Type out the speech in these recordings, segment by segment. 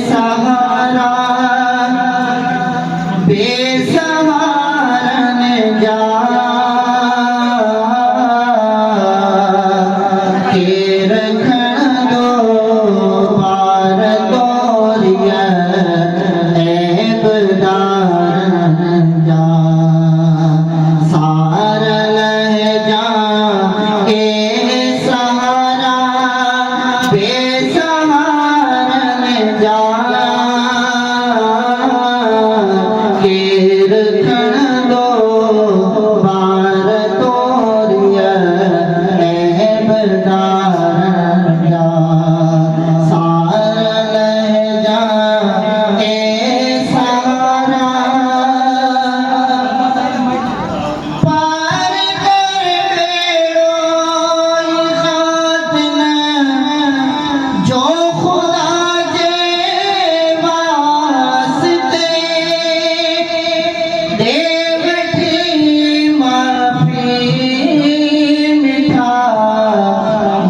सहारा बेसहारन जा के रखण दो पार तोरिया ऐबदारन जा सार लह जा के सहारा बेसहारन जा के रखण दो पार तोरिया ऐबदारन जा सार लह जा के सहारा पार कर बेड़ोई खातिन जो खुदा के वास्ते दे बैठी माफी मिठा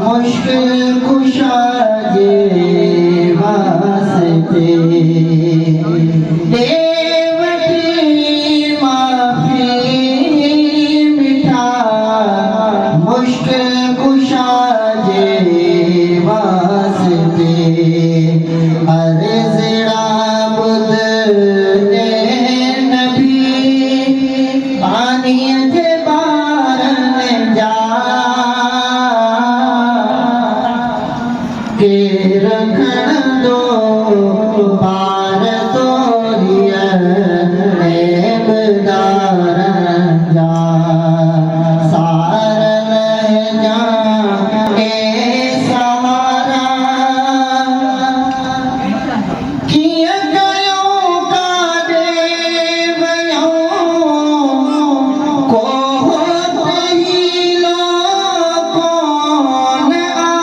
मुश्किल कुशा जे वास्ते दे बैठी माफी मिठा मुश्किल कुशा जे वास्ते अर्ज़ आबद ए नबी पानीअ जे बारन जा के रखण दो पार तोरिया ऐबदारन जा सार लह जा के सहारा किया गयो काॾे वयो को हीलो कोन आ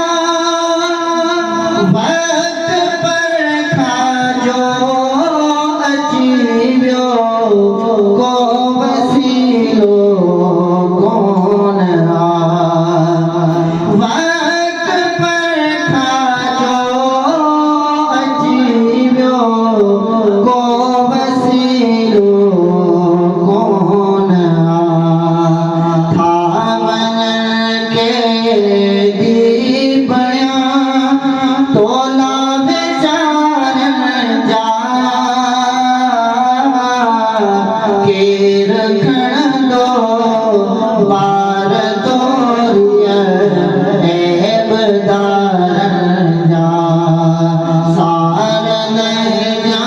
वक्त पर खाजो अची वियो को वसीलो कोन आ वक्त पर खाजो अची वियो को वसीलो कोन आ था वञण के दी बयां तोला बेचारन जा के रखण दो पार तोरिया ऐबदारन जा सार लह जा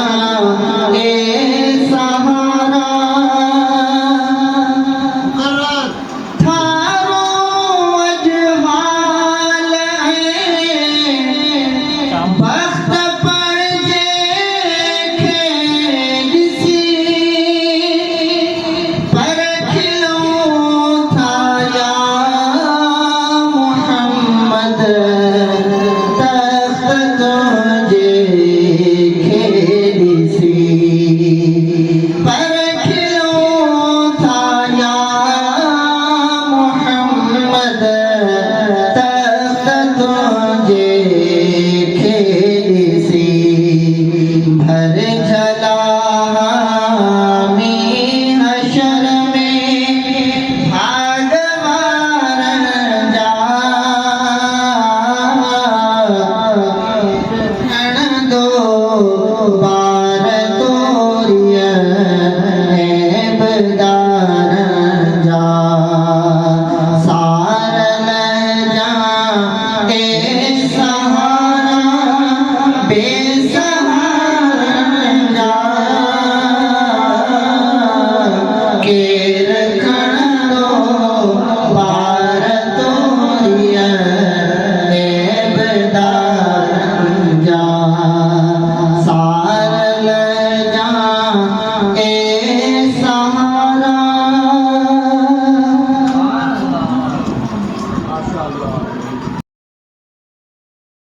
के सहारा थारो अजहाल बख्त पर जेके ॾिसी पर खिलो था या मुहम्मद तख्त तुंहिंजे ॾिसी पर खिलो था या मुहम्मद तख्त तुंहिंजे ॾिसी भर झला हामी हशर में भागवारन जा रखण दो